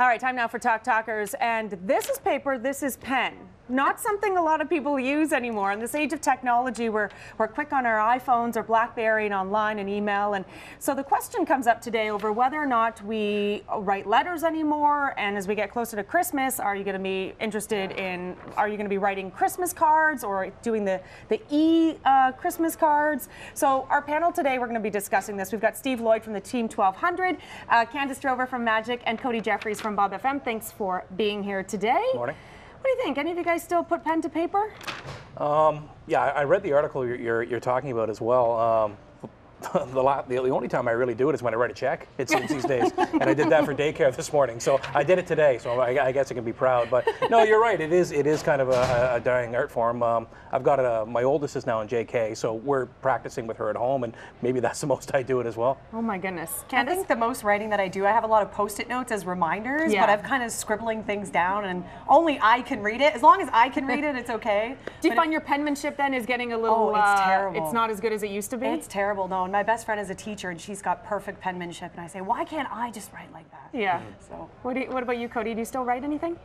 All right, time now for Talk Talkers. And this is paper, this is pen. Not something a lot of people use anymore. In this age of technology, we're quick on our iPhones or BlackBerry and online and email. And so the question comes up today over whether or not we write letters anymore. And as we get closer to Christmas, are you going to be interested in, are you going to be writing Christmas cards or doing the Christmas cards? So our panel today, we're going to be discussing this. We've got Steve Lloyd from the Team 1200, Candace Drover from Majic, and Codi Jeffries from Bob FM. Thanks for being here today. Morning. What do you think? Any of you guys still put pen to paper? Yeah, I read the article you're talking about as well. The only time I really do it is when I write a check, it seems these days. And I did that for daycare this morning. So I did it today, so I guess I can be proud. But no, you're right. It is kind of a dying art form. I've got my oldest is now in JK, so we're practicing with her at home, and maybe that's the most I do it as well. Oh my goodness. Candace? I think the most writing that I do, I have a lot of Post-it notes as reminders, but I've kind of scribbling things down, and only I can read it. As long as I can read it, it's okay. Do you find your penmanship then is getting a little... Oh, it's terrible. It's not as good as it used to be? It's terrible, no. And my best friend is a teacher, and she's got perfect penmanship, and I say, why can't I just write like that? Yeah. So what about you, Codi? Do you still write anything?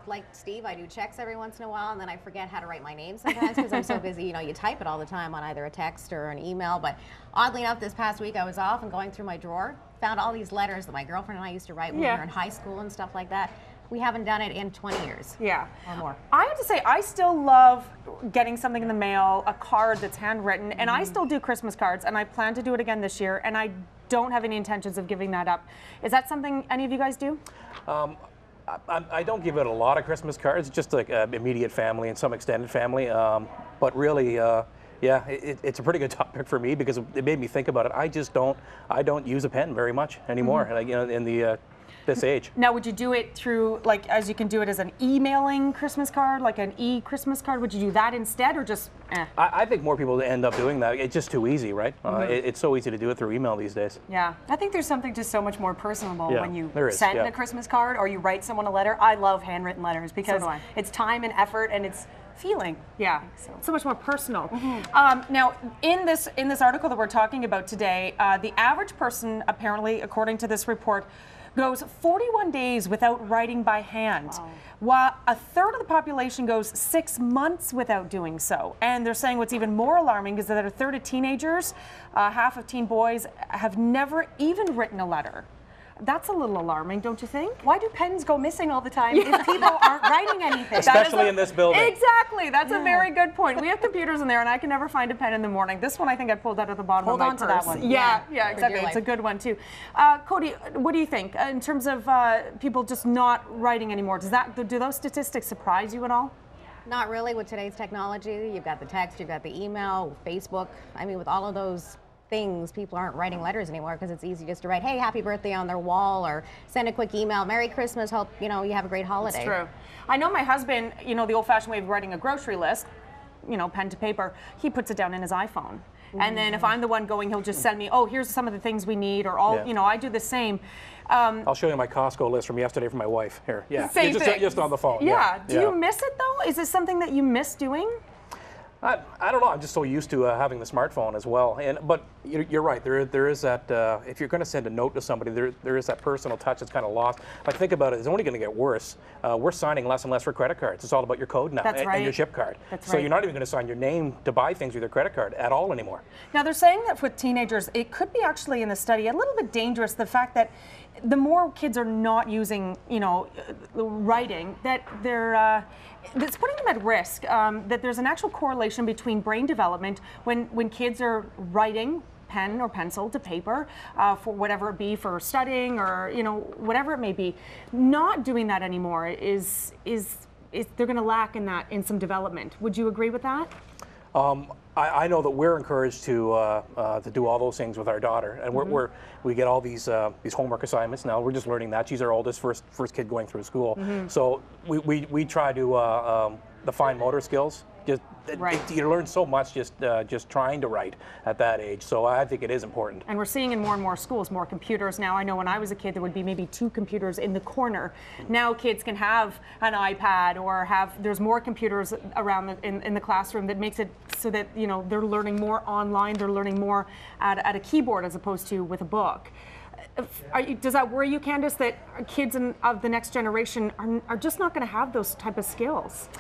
Like Steve, I do checks every once in a while, and then I forget how to write my name sometimes because I'm so busy. You know, you type it all the time on either a text or an email. But oddly enough, this past week I was off and going through my drawer, found all these letters that my girlfriend and I used to write when we were in high school and stuff like that. We haven't done it in 20 years. Yeah. Or more. I have to say, I still love getting something in the mail, a card that's handwritten, and I still do Christmas cards, and I plan to do it again this year, and I don't have any intentions of giving that up. Is that something any of you guys do? I don't give out a lot of Christmas cards, just like immediate family and some extended family. But really, yeah, it's a pretty good topic for me because it made me think about it. I don't use a pen very much anymore. Like, you know, in this age. Now, would you do it through, like, as you can do it as an emailing Christmas card, like an e-Christmas card? Would you do that instead, or just I think more people end up doing that. It's just too easy, right? It's so easy to do it through email these days. Yeah. I think there's something just so much more personable when you send a Christmas card or you write someone a letter. I love handwritten letters because it's time and effort and it's feeling. Yeah, so much more personal. Now, in this article that we're talking about today, the average person, apparently, according to this report, goes 41 days without writing by hand, while a third of the population goes 6 months without doing so. And they're saying what's even more alarming is that a third of teenagers, half of teen boys, have never even written a letter. That's a little alarming, don't you think? Why do pens go missing all the time if people aren't writing anything? Especially in this building. Exactly. That's a very good point. We have computers in there, and I can never find a pen in the morning. This one I think I pulled out of the bottom of my purse. Hold on to that one. Yeah, exactly. It's a good one, too. Codi, what do you think in terms of people just not writing anymore? Do those statistics surprise you at all? Not really with today's technology. You've got the text, you've got the email, Facebook. I mean, with all of those things, people aren't writing letters anymore because it's easy just to write, hey, happy birthday on their wall, or send a quick email, Merry Christmas, hope you have a great holiday. It's true. I know my husband, the old-fashioned way of writing a grocery list, pen to paper, he puts it down in his iPhone. And then if I'm the one going, he'll just send me, oh, here's some of the things we need, or all, I do the same. I'll show you my Costco list from yesterday from my wife. Here, Same thing. Just on the phone. Yeah. Do you miss it though? Is this something that you miss doing? I don't know. I'm just so used to having the smartphone as well. But you're right. There is that. If you're going to send a note to somebody, there is that personal touch that's kind of lost. Like, think about it. It's only going to get worse. We're signing less and less for credit cards. It's all about your code now and your chip card. So you're not even going to sign your name to buy things with your credit card at all anymore. Now they're saying that with teenagers, it could be actually in the study a little bit dangerous. The fact that the more kids are not using, writing, that it's putting them at risk. That there's an actual correlation between brain development when kids are writing pen or pencil to paper for whatever it be, for studying or whatever it may be. Not doing that anymore is they're going to lack in some development. Would you agree with that? I know that we're encouraged to do all those things with our daughter, and we get all these homework assignments now. We're just learning that. She's our oldest, first kid going through school. So we try to the fine motor skills You learn so much just trying to write at that age. So I think it is important. And we're seeing in more and more schools more computers now. I know when I was a kid there would be maybe 2 computers in the corner. Now kids can have an iPad or there's more computers around in the classroom that makes it so that they're learning more online. They're learning more at a keyboard as opposed to with a book. Does that worry you, Candace, that kids of the next generation are just not going to have those type of skills?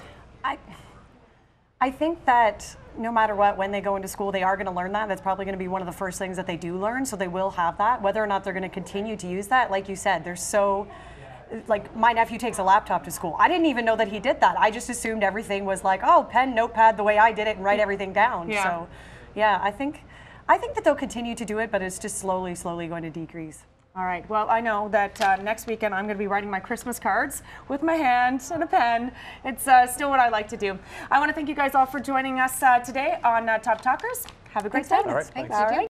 I think that no matter what, when they go into school, they are going to learn that. That's probably going to be one of the first things that they do learn, so they will have that. Whether or not they're going to continue to use that, like you said, like my nephew takes a laptop to school. I didn't even know that he did that. I just assumed everything was like, oh, pen, notepad, the way I did it, and write everything down. Yeah. So, yeah, I think that they'll continue to do it, but it's just slowly going to decrease. All right. Well, I know that next weekend I'm going to be writing my Christmas cards with my hand and a pen. It's still what I like to do. I want to thank you guys all for joining us today on Top Talkers. Have a great day. All right. Thanks. Thanks. You too.